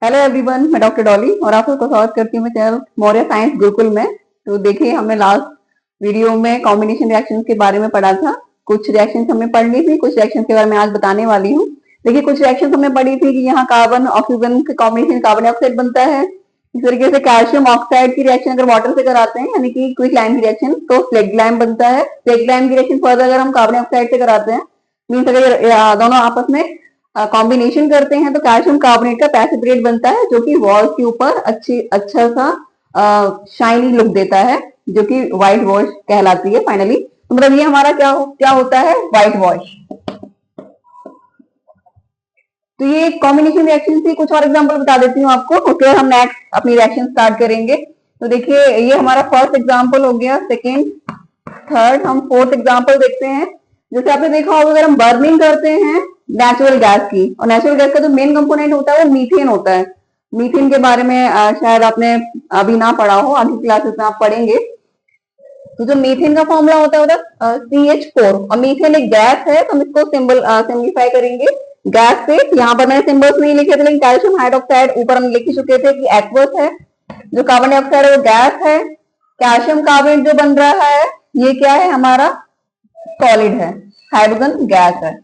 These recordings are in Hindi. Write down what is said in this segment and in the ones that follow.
हेलो एवरीवन, मैं डॉक्टर डॉली और आप सबको स्वागत करती हूँ मैं चैनल मौर्य साइंस गुरुकुल में। तो देखिए, हमने लास्ट वीडियो में कॉम्बिनेशन रिएक्शंस के बारे में पढ़ा था। कुछ रिएक्शंस हमने पढ़ ली थी, कुछ रिएक्शंस के बारे में आज बताने वाली हूँ। देखिए, कुछ रिएक्शंस हमने पढ़ी थी कि यहाँ कार्बन ऑक्सीजन के कॉम्बिनेशन कार्बन डाइऑक्साइड बनता है। इस तरीके से कैल्शियम ऑक्साइड की रिएक्शन अगर वाटर से कराते हैं, यानी कि क्विकलाइम की रिएक्शन, तो फ्लेगलाइम बनता है। फ्लेगलाइम की रिएक्शन फर्दर अगर हम कार्बन डाइऑक्साइड से कराते हैं, मीन्स अगर दोनों आपस में कॉम्बिनेशन करते हैं तो कैल्शियम कार्बोनेट का पैसिब्रेट बनता है, जो कि वॉल्स के ऊपर अच्छा सा शाइनी लुक देता है, जो कि व्हाइट वॉश कहलाती है फाइनली। तो मतलब ये हमारा क्या होता है, व्हाइट वॉश। तो ये कॉम्बिनेशन रिएक्शन से कुछ और एग्जांपल बता देती हूँ आपको, उसके बाद हम नेक्स्ट अपनी रिएक्शन स्टार्ट करेंगे। तो देखिए, ये हमारा फर्स्ट एग्जांपल हो गया। सेकेंड, थर्ड, हम फोर्थ एग्जांपल देखते हैं। जैसे आपने देखा होगा, अगर हम बर्निंग करते हैं नेचुरल गैस की, और नेचुरल गैस का जो मेन कंपोनेंट होता है वो मीथेन होता है। मीथेन के बारे में शायद आपने अभी ना पढ़ा हो, आगे क्लासेस में आप पढ़ेंगे। तो जो मीथेन का फॉर्मूला होता है CH4, और मीथेन एक गैस है, तो हम इसको सिंप्लीफाई करेंगे गैस से। यहाँ पर मैंने सिंबल्स नहीं लिखे थे, लेकिन कैल्शियम हाइड्रोक्साइड ऊपर हम लिख चुके थे कि एक्वस है। जो कार्बन डाइऑक्साइड है वो गैस है। कैल्शियम कार्बोनेट जो बन रहा है, ये क्या है, हमारा सॉलिड है, हाइड्रोजन गैस है।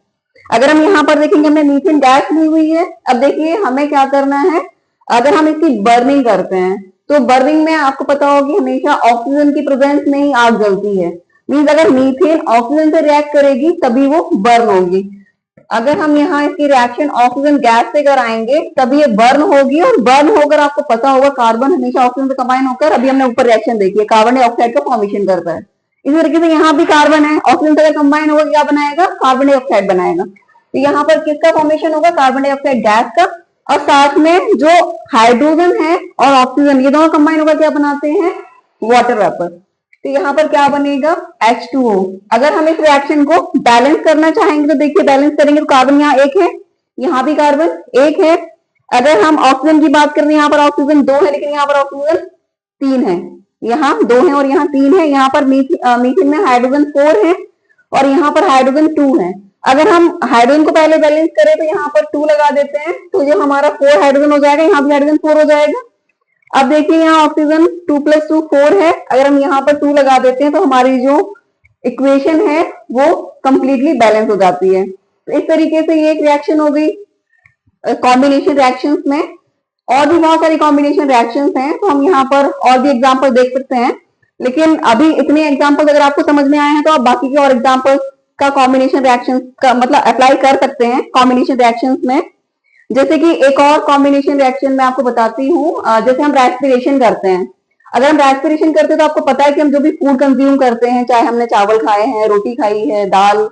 अगर हम यहाँ पर देखेंगे, हमने मीथेन गैस ली हुई है। अब देखिए, हमें क्या करना है, अगर हम इसकी बर्निंग करते हैं तो बर्निंग में आपको पता होगी हमेशा ऑक्सीजन की प्रेजेंस में ही आग जलती है। मीन्स अगर मीथेन ऑक्सीजन से रिएक्ट करेगी तभी वो बर्न होगी। अगर हम यहाँ इसकी रिएक्शन ऑक्सीजन गैस से कराएंगे तभी ये बर्न होगी, और बर्न होकर आपको पता होगा कार्बन हमेशा ऑक्सीजन से कंबाइन होकर, अभी हमने ऊपर रिएक्शन देखी है, कार्बन डाइऑक्साइड का फॉर्मेशन करता है। इसी तरीके से यहाँ भी कार्बन है, ऑक्सीजन से कंबाइन होगा क्या बनाएगा, कार्बन डाइऑक्साइड बनाएगा। तो यहाँ पर किसका फॉर्मेशन होगा, कार्बन डाइऑक्साइड गैस का। और साथ में जो हाइड्रोजन है और ऑक्सीजन, ये दोनों कंबाइन होकर क्या बनाते हैं, वाटर वेपर। तो यहाँ पर क्या बनेगा, H2O। अगर हम इस रिएक्शन को बैलेंस करना चाहेंगे तो देखिए, बैलेंस करेंगे तो कार्बन यहाँ एक है, यहाँ भी कार्बन एक है। अगर हम ऑक्सीजन की बात करें, यहाँ पर ऑक्सीजन 2 है, लेकिन यहाँ पर ऑक्सीजन 3 है। यहाँ 2 है और यहाँ 3 है। यहाँ पर मीथेन में हाइड्रोजन 4 है और यहाँ पर हाइड्रोजन 2 है। अगर हम हाइड्रोजन को पहले बैलेंस करें तो यहाँ पर 2 लगा देते हैं, तो ये हमारा 4 हाइड्रोजन हो जाएगा, यहाँ भी हाइड्रोजन 4 हो जाएगा। अब देखिए, यहाँ ऑक्सीजन 2 + 2 4 है। अगर हम यहाँ पर 2 लगा देते हैं तो हमारी जो इक्वेशन है वो कंप्लीटली बैलेंस हो जाती है। तो इस तरीके से ये एक रिएक्शन हो गई कॉम्बिनेशन रिएक्शंस में। और भी बहुत सारी कॉम्बिनेशन रिएक्शंस हैं, तो हम यहाँ पर और भी एग्जांपल देख सकते हैं। लेकिन अभी इतने एग्जांपल्स अगर आपको समझ में आए हैं तो आप बाकी के और एग्जांपल्स का कॉम्बिनेशन रिएक्शंस का मतलब अप्लाई कर सकते हैं कॉम्बिनेशन रिएक्शंस में। जैसे कि एक और कॉम्बिनेशन रिएक्शन मैं आपको बताती हूँ। जैसे हम रेस्पिरेशन करते हैं। अगर हम रेस्पिरेशन करते हैं तो आपको पता है कि हम जो भी फूड कंज्यूम करते हैं, चाहे हमने चावल खाए हैं, रोटी खाई है, दाल,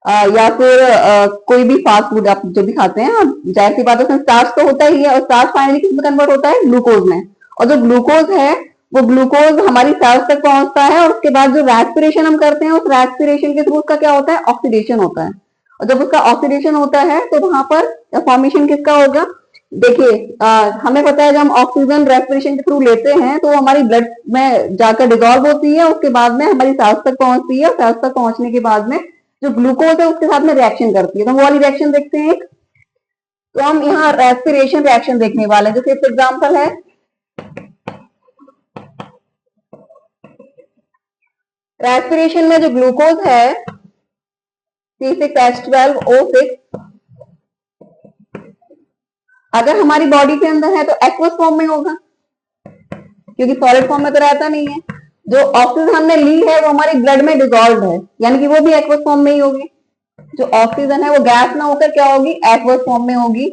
या फिर कोई भी फास्ट फूड आप जो भी खाते हैं, जाहिर सी बात है उसमें स्टार्च तो होता ही है, और स्टार्च फाइनली किस में कन्वर्ट होता है, ग्लूकोज में। और जो ग्लूकोज है वो ग्लूकोज हमारी सेल्स तक पहुंचता है, और उसके बाद जो रेस्पिरेशन हम करते हैं, उस रेस्पिरेशन के थ्रू उसका क्या होता है, ऑक्सीडेशन होता है। और जब उसका ऑक्सीडेशन होता है तो वहां पर फॉर्मेशन किसका होगा, देखिए, हमें पता है जब हम ऑक्सीजन रेस्पिरेशन के थ्रू लेते हैं तो हमारी ब्लड में जाकर डिजोल्व होती है, उसके बाद में हमारी सांस तक पहुंचती है, सांस तक पहुंचने के बाद में जो ग्लूकोज है उसके साथ में रिएक्शन करती है। तो हम वो वाली रिएक्शन देखते हैं एक। तो हम यहाँ रेस्पिरेशन रिएक्शन देखने वाले हैं। जैसे एग्जाम्पल है, रेस्पिरेशन में जो ग्लूकोज है C6H12O6, अगर हमारी बॉडी के अंदर है तो एक्वस फॉर्म में होगा, क्योंकि सॉलिड फॉर्म में तो रहता नहीं है। जो ऑक्सीजन हमने ली है वो हमारी ब्लड में डिजोल्व है, यानी कि वो भी एक्वस फॉर्म में ही होगी। जो ऑक्सीजन है वो गैस ना होकर क्या होगी, एक्वस फॉर्म में होगी।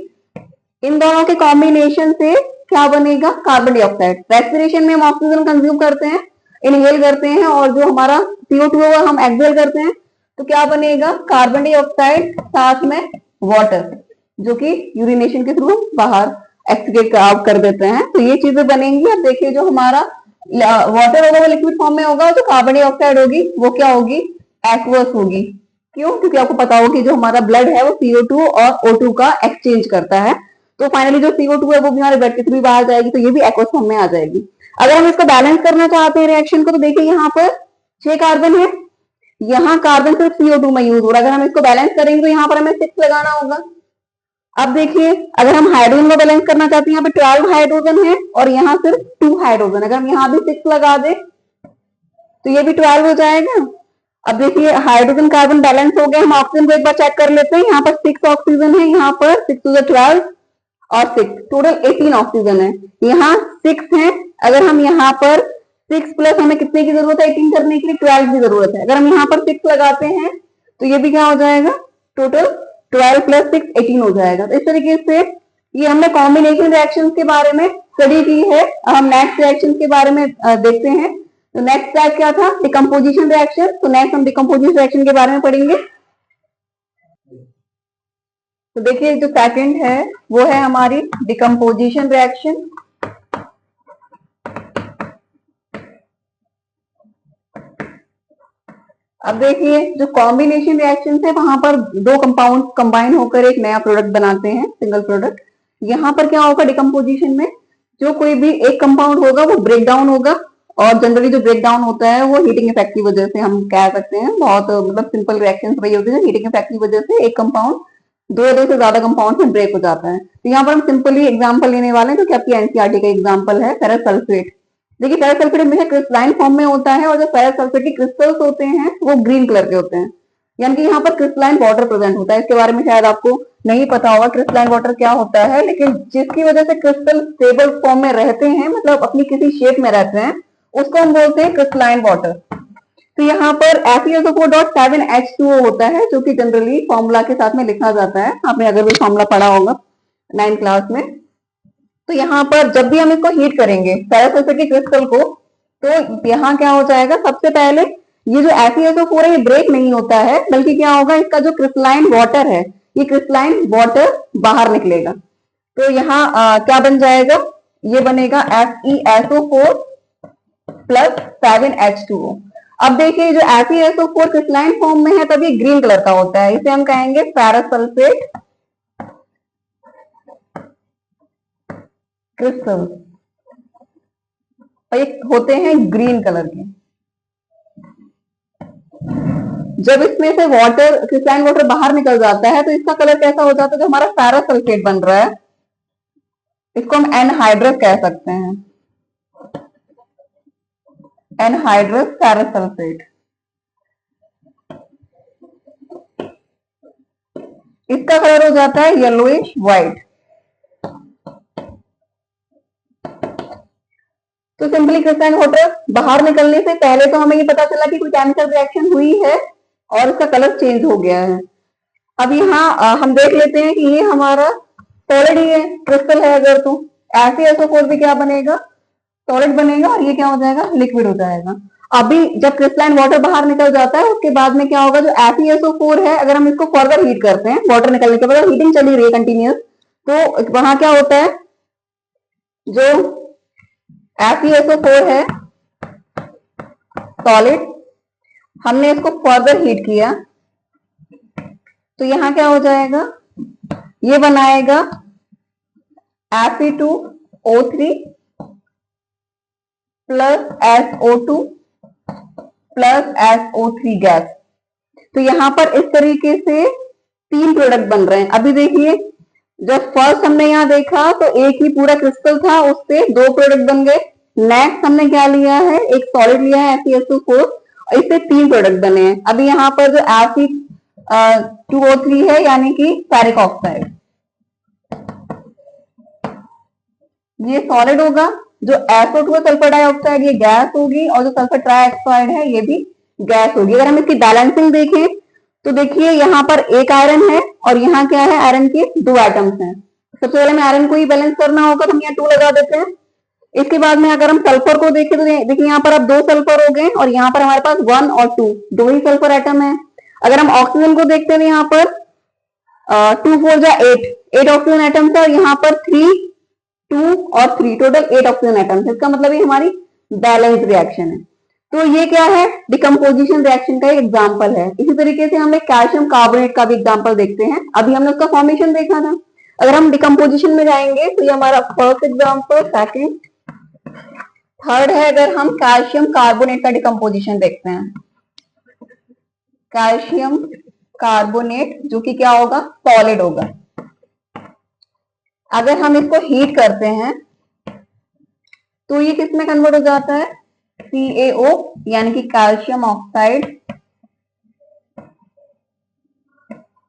इन दोनों के कॉम्बिनेशन से क्या बनेगा, कार्बन डाइऑक्साइड। रेस्पिरेशन में हम ऑक्सीजन कंज्यूम करते हैं, इनहेल करते हैं, और जो हमारा CO2 है हम एक्सहेल करते हैं। तो क्या बनेगा, कार्बन डाइऑक्साइड साथ में वाटर, जो कि यूरिनेशन के थ्रू बाहर एक्सक्रीट आउट कर देते हैं। तो ये चीजें बनेंगी। अब देखिए, जो हमारा वाटर होगा वो लिक्विड फॉर्म में होगा, जो कार्बन डाइऑक्साइड होगी वो क्या होगी, एक्वस होगी। क्यों, क्योंकि आपको पता होगा कि जो हमारा ब्लड है वो CO2 और O2 का एक्सचेंज करता है। तो फाइनली जो CO2 है वो भी हमारे ब्लड के थ्रू बाहर जाएगी, तो ये भी एक्वस फॉर्म में आ जाएगी। अगर हम इसको बैलेंस करना चाहते हैं रिएक्शन को, तो देखिए यहाँ पर 6 कार्बन है, यहाँ कार्बन सिर्फ CO2 में यूज हो रहा है। अगर हम इसको बैलेंस करेंगे तो यहाँ पर हमें 6 लगाना होगा। अब देखिए, अगर हम हाइड्रोजन को बैलेंस करना चाहते हैं, यहाँ पे 12 हाइड्रोजन है और यहाँ सिर्फ 2 हाइड्रोजन। अगर हम यहाँ भी 6 लगा दे तो ये भी 12 हो जाएगा। अब देखिए, हाइड्रोजन कार्बन बैलेंस हो गया। हम ऑक्सीजन को एक बार चेक कर लेते हैं। यहाँ पर 6 ऑक्सीजन है, यहाँ पर 6 to the 12 और 6 टोटल 18 ऑक्सीजन है। यहाँ 6 है, अगर हम यहाँ पर 6 प्लस हमें कितने की जरूरत है 18 करने के लिए, 12 की जरूरत है। अगर हम यहाँ पर 6 लगाते हैं तो ये भी क्या हो जाएगा, टोटल 12 प्लस 6 18 हो जाएगा। तो इस तरीके से ये हमने कॉम्बिनेशन रिएक्शंस के बारे में स्टडी की है। अब हम नेक्स्ट रिएक्शन के बारे में देखते हैं। तो नेक्स्ट टाइप क्या था, डिकम्पोजिशन रिएक्शन। तो नेक्स्ट हम डिकम्पोजिशन रिएक्शन के बारे में पढ़ेंगे। तो देखिए, जो सेकंड है वो है हमारी डिकम्पोजिशन रिएक्शन। अब देखिए, जो कॉम्बिनेशन रिएक्शन है वहां पर दो कंपाउंड कंबाइन होकर एक नया प्रोडक्ट बनाते हैं, सिंगल प्रोडक्ट। यहाँ पर क्या होगा, डिकम्पोजिशन में जो कोई भी एक कंपाउंड होगा वो ब्रेक डाउन होगा, और जनरली जो ब्रेक डाउन होता है वो हीटिंग इफेक्ट की वजह से हम कह सकते हैं। बहुत मतलब सिंपल रिएक्शन वही होती है, हीटिंग इफेक्ट की वजह से एक कंपाउंड दो से ज्यादा कंपाउंड में ब्रेक हो जाता है। तो यहाँ पर हम सिंपली एग्जाम्पल लेने वाले हैं, जो कि आपकी एनसीईआरटी का एग्जाम्पल है फेरस सल्फेट। देखिए, फेरस सल्फेट हमेशा क्रिस्टलाइन फॉर्म में होता है, और जो फेरस सल्फेट के क्रिस्टल्स होते हैं वो ग्रीन कलर के होते हैं, यानी कि यहाँ पर क्रिस्टलाइन वाटर प्रेजेंट होता है। इसके बारे में शायद आपको नहीं पता होगा क्रिस्टलाइन वाटर क्या होता है, लेकिन जिसकी वजह से क्रिस्टल स्टेबल फॉर्म में रहते हैं, मतलब अपनी किसी शेप में रहते हैं, उसको हम बोलते हैं क्रिस्टलाइन वाटर। तो यहाँ पर FeSO4.7H2O होता है, जो कि जनरली फॉर्मूला के साथ में लिखा जाता है। आपने अगर भी फॉर्मूला पढ़ा होगा 9th क्लास में। तो यहाँ पर जब भी हम इसको हीट करेंगे फेरस सल्फेट के क्रिस्टल को, तो यहाँ क्या हो जाएगा, सबसे पहले ये जो FeSO4 है ये ब्रेक नहीं होता है, बल्कि क्या होगा, इसका जो क्रिस्टलाइन वाटर है, ये क्रिस्टलाइन वाटर बाहर निकलेगा। तो यहाँ क्या बन जाएगा, ये बनेगा FeSO4 प्लस 7H2O। अब देखिए, जो FeSO4 क्रिस्टलाइन फॉर्म में है तब ये ग्रीन कलर का होता है, इसे हम कहेंगे फेरस सल्फेट क्रिस्टल, और ये होते हैं ग्रीन कलर के। जब इसमें से वाटर, क्रिस्टलाइन वाटर बाहर निकल जाता है तो इसका कलर कैसा हो जाता है, जो हमारा फेरस सल्फेट बन रहा है, इसको हम एनहाइड्रस कह सकते हैं, एनहाइड्रस फेरस सल्फेट। इसका कलर हो जाता है येलोइश व्हाइट। तो सिंपली क्रिस्टलाइन वाटर बाहर निकलने से पहले तो हमें ये पता चला कि कोई केमिकल रिएक्शन हुई है और इसका कलर चेंज हो गया है। अब यहाँ हम देख लेते हैं कि ये हमारा सॉलिड ही है, क्रिस्टल है अगर, तो FeSO4 भी क्या बनेगा, सॉलिड बनेगा, और ये क्या हो जाएगा, लिक्विड हो जाएगा। अभी जब क्रिस्टलाइन वाटर बाहर निकल जाता है उसके बाद में क्या होगा, जो FeSO4 है, अगर हम इसको फर्दर हीट करते हैं, वाटर निकलने के बाद हीटिंग चली रही है कंटिन्यूस, तो वहां क्या होता है, जो FeSO4 है सॉलिड, हमने इसको फर्दर हीट किया तो यहाँ क्या हो जाएगा, ये बनाएगा Fe2O3 plus SO2 plus SO3 gas. तो यहाँ पर इस तरीके से 3 प्रोडक्ट बन रहे हैं। अभी देखिए, जब फर्स्ट हमने यहाँ देखा तो एक ही पूरा क्रिस्टल था, उससे 2 प्रोडक्ट बन गए। नेक्स्ट हमने क्या लिया है, एक सॉलिड लिया है FeSO4, और इससे 3 प्रोडक्ट बने हैं। अभी यहाँ पर जो Fe2O3 है, यानी कि फेरिक ऑक्साइड, ये सॉलिड होगा। जो SO2 है सल्फर डाइऑक्साइड, ये गैस होगी, और जो सल्फर ट्राइऑक्साइड है ये भी गैस होगी। अगर हम इसकी बैलेंसिंग देखें तो देखिए, यहाँ पर एक आयरन है और यहाँ क्या है, आयरन के 2 एटम्स हैं। सबसे पहले हमें आयरन को ही बैलेंस करना होगा, तो हम यहाँ 2 लगा देते हैं। इसके बाद में अगर हम सल्फर को देखें तो देखिए, यहाँ पर अब 2 सल्फर हो गए, और यहाँ पर हमारे पास 1 और 2 दो ही सल्फर एटम है। अगर हम ऑक्सीजन को देखते हैं तो यहाँ पर 2 4 जा 8 ऑक्सीजन एटम्स है, और यहाँ पर 3 2 और 3 टोटल 8 ऑक्सीजन एटम्स। इसका मतलब ये हमारी बैलेंस रिएक्शन है। तो ये क्या है, डिकम्पोजिशन रिएक्शन का एक एग्जाम्पल है। इसी तरीके से हम एक कैल्शियम कार्बोनेट का भी एग्जाम्पल देखते हैं। अभी हमने उसका फॉर्मेशन देखा था। अगर हम डिकम्पोजिशन में जाएंगे तो ये हमारा फर्स्ट एग्जाम्पल, सेकंड, थर्ड है। अगर हम कैल्शियम कार्बोनेट का डिकम्पोजिशन देखते हैं, कैल्शियम कार्बोनेट जो कि क्या होगा, सॉलिड होगा। अगर हम इसको हीट करते हैं तो ये किस में कन्वर्ट हो जाता है, CaO यानी कि कैल्शियम ऑक्साइड,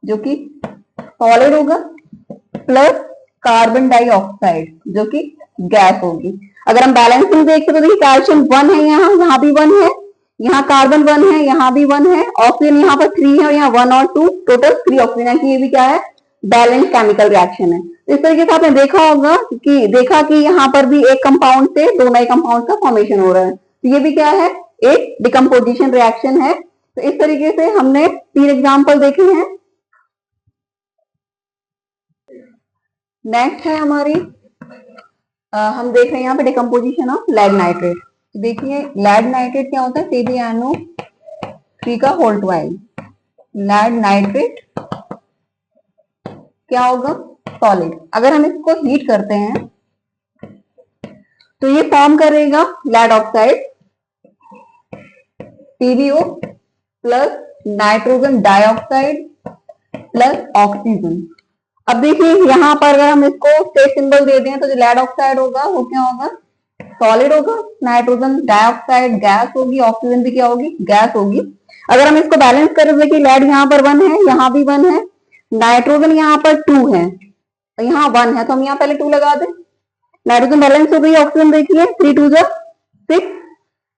जो कि सॉलिड होगा, प्लस कार्बन डाइऑक्साइड जो कि गैस होगी। अगर हम बैलेंसिंग देखें तो देखिए कैल्शियम 1 है, यहाँ भी 1 है, यहाँ कार्बन 1 है, यहाँ भी 1 है, ऑक्सीजन यहाँ पर 3 है और यहाँ 1 और 2, टोटल 3 ऑक्सीजन है कि ये भी क्या है, बैलेंस केमिकल रिएक्शन है। इस तरीके से आपने देखा कि यहाँ पर भी एक कंपाउंड से दो नए कंपाउंड का फॉर्मेशन हो रहा है, तो ये भी क्या है, एक डिकम्पोजिशन रिएक्शन है। तो इस तरीके से हमने 3 एग्जाम्पल देखे हैं। नेक्स्ट है हमारी हम देख रहे हैं यहाँ पे डिकम्पोजिशन ऑफ लेड नाइट्रेट। तो देखिए लेड नाइट्रेट क्या होता है, CbNO3 का होल 12। लेड नाइट्रेट क्या होगा, सॉलिड। अगर हम इसको हीट करते हैं तो ये फॉर्म करेगा lead oxide, PbO plus nitrogen dioxide plus oxygen. अब देखिए यहाँ पर अगर हम इसको स्टेट सिंबल दे दें तो जो लेड ऑक्साइड होगा वो क्या होगा, सॉलिड होगा, नाइट्रोजन डाइऑक्साइड गैस होगी, ऑक्सीजन भी क्या होगी, गैस होगी। अगर हम इसको बैलेंस करें तो देखिए लेड यहाँ पर 1 है, यहाँ भी 1 है, नाइट्रोजन यहाँ पर 2 है, तो यहाँ 1 है, तो हम यहाँ पहले 2 लगा दें, नाइट्रोजन बैलेंस हो गई। ऑक्सीजन देखिए 3 2 6,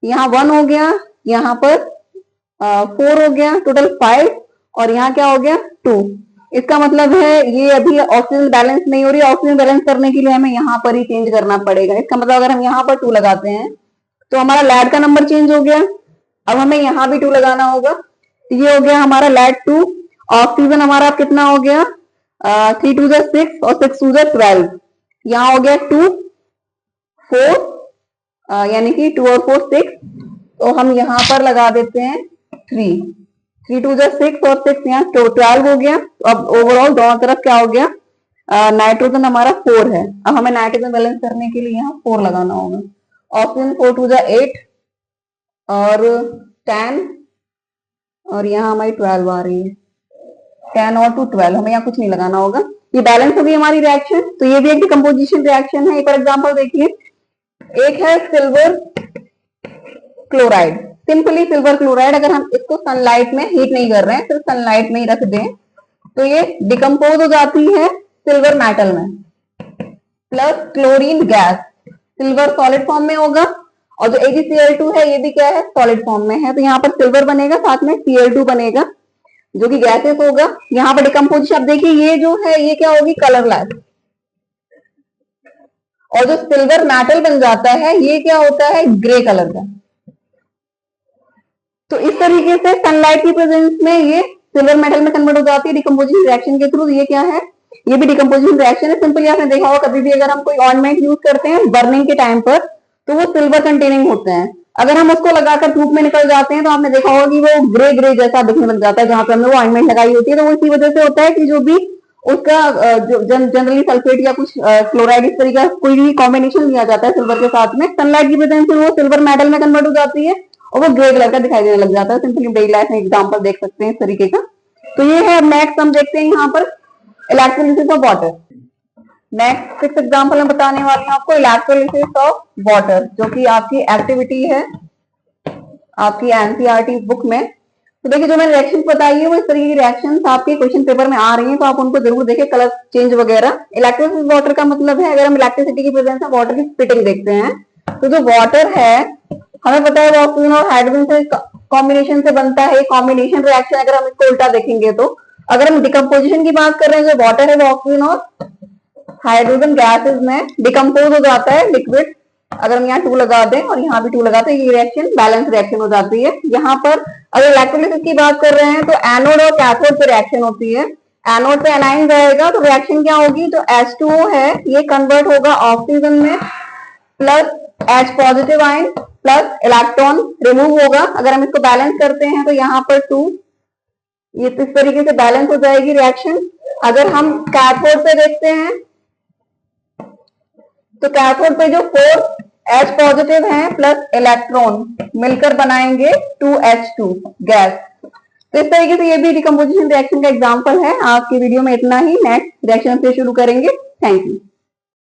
यहाँ 1 हो गया, यहाँ पर 4 हो गया, टोटल 5, और यहाँ क्या हो गया 2। इसका मतलब है ये अभी ऑक्सीजन बैलेंस नहीं हो रही, ऑक्सीजन बैलेंस करने के लिए हमें यहाँ पर ही चेंज करना पड़ेगा। इसका मतलब अगर हम यहाँ पर 2 लगाते हैं तो हमारा लैड का नंबर चेंज हो गया, अब हमें यहाँ भी 2 लगाना होगा, ये हो गया हमारा लैड 2। ऑक्सीजन हमारा कितना हो गया, 3 2 6 और 6 2 12, यहाँ हो गया 2 4, यानी कि 2 और 4 6, तो हम यहाँ पर लगा देते हैं 3 3 2 6 और 6 यहाँ 12 हो गया। तो अब ओवरऑल दोनों तरफ क्या हो गया, नाइट्रोजन हमारा 4 है, अब हमें नाइट्रोजन बैलेंस करने के लिए यहाँ 4 लगाना होगा। ऑक्सीजन 4 2 8 और 10, और यहाँ हमारी 12 आ रही है, 10 और 2 12, हमें यहाँ कुछ नहीं लगाना होगा। ये बैलेंस हो गई हमारी रिएक्शन। तो ये भी एक डिकम्पोजिशन रिएक्शन है। एक और एग्जाम्पल देखिए, एक है silver chloride, simply silver chloride. अगर हम इसको सनलाइट में हीट नहीं कर रहे हैं, सिर्फ सनलाइट में ही रख दें तो ये डिकम्पोज हो जाती है सिल्वर मेटल में, plus chlorine gas, silver solid form में होगा, और जो AgCl2 है ये भी क्या है, सॉलिड फॉर्म में है। तो यहाँ पर सिल्वर बनेगा, साथ में Cl2 बनेगा जो कि गैसेस होगा। यहाँ पर डिकम्पोजिशन आप देखिए, ये जो है ये क्या होगी, कलरलेस, और जो सिल्वर मेटल बन जाता है ये क्या होता है, ग्रे कलर का। तो इस तरीके से सनलाइट की प्रेजेंस में ये सिल्वर मेटल में कन्वर्ट हो जाती है डिकम्पोजिशन रिएक्शन के थ्रू। ये क्या है, ये भी डिकम्पोजिशन रिएक्शन है। सिंपली आपने देखा होगा कभी भी अगर हम कोई ऑर्नामेंट यूज करते हैं बर्निंग के टाइम पर तो वो सिल्वर कंटेनिंग होते हैं। अगर हम उसको लगाकर धूप में निकल जाते हैं तो आपने देखा होगा कि वो ग्रे ग्रे जैसा दिखने लग जाता है जहां पे हमने वो ऑर्नामेंट लगाई होती है। तो वो इसी वजह से होता है कि जो भी उसका जनरली सल्फेट या कुछ क्लोराइड इस तरीके का कोई भी कॉम्बिनेशन लिया जाता है सिल्वर के साथ में, सनलाइट की प्रेजेंस में वो सिल्वर मेटल में कन्वर्ट हो जाती है और वो ग्रे कलर का दिखाई देने लग जाता है। सिंपली डेली लाइफ में एग्जांपल देख सकते हैं इस तरीके का। तो ये है। नेक्स्ट हम देखते हैं यहाँ पर electrolysis of water. Next 6 example मैं बताने वाली हूँ आपको इलेक्ट्रोलिसिस ऑफ वाटर, जो कि आपकी एक्टिविटी है आपकी एनसीईआरटी बुक में। तो देखिए जो मैंने रिएक्शन बताई है वो इस तरीके की रिएक्शन आपके क्वेश्चन पेपर में आ रही है, तो आप उनको जरूर देखें, कलर चेंज वगैरह। इलेक्ट्रोलिसिस वाटर का मतलब है अगर हम इलेक्ट्रिसिटी की प्रेजेंस में वाटर की स्प्लिटिंग देखते हैं तो जो वाटर है हमें पता है वो ऑक्सीजन और हाइड्रोजन से कॉम्बिनेशन से बनता है। कॉम्बिनेशन रिएक्शन अगर हम इसको उल्टा देखेंगे तो अगर हम डिकम्पोजिशन की बात कर रहे हैं, जो वाटर है वो ऑक्सीजन और हाइड्रोजन गैसेस में डिकम्पोज हो जाता है लिक्विड। अगर हम यहाँ 2 लगा दें और यहाँ भी 2 लगाते हैं, ये रिएक्शन बैलेंस रिएक्शन हो जाती है। यहाँ पर अगर इलेक्ट्रोलिसिस की बात कर रहे हैं तो एनोड और कैथोड पे रिएक्शन होती है। एनोड पे एनाइन रहेगा तो रिएक्शन क्या होगी, जो H2O है ये कन्वर्ट होगा ऑक्सीजन में plus H positive ion plus electron remove होगा। अगर हम इसको बैलेंस करते हैं तो यहाँ पर 2, ये इस तरीके से बैलेंस हो जाएगी रिएक्शन। अगर हम कैथोड पे देखते हैं तो कैथोड पे जो 4 H पॉजिटिव है प्लस इलेक्ट्रॉन मिलकर बनाएंगे 2H2 गैस। तो इस तरीके से ये भी डिकम्पोजिशन रिएक्शन का एग्जांपल है। आज की वीडियो में इतना ही। नेक्स्ट रिएक्शन से शुरू करेंगे। Thank you.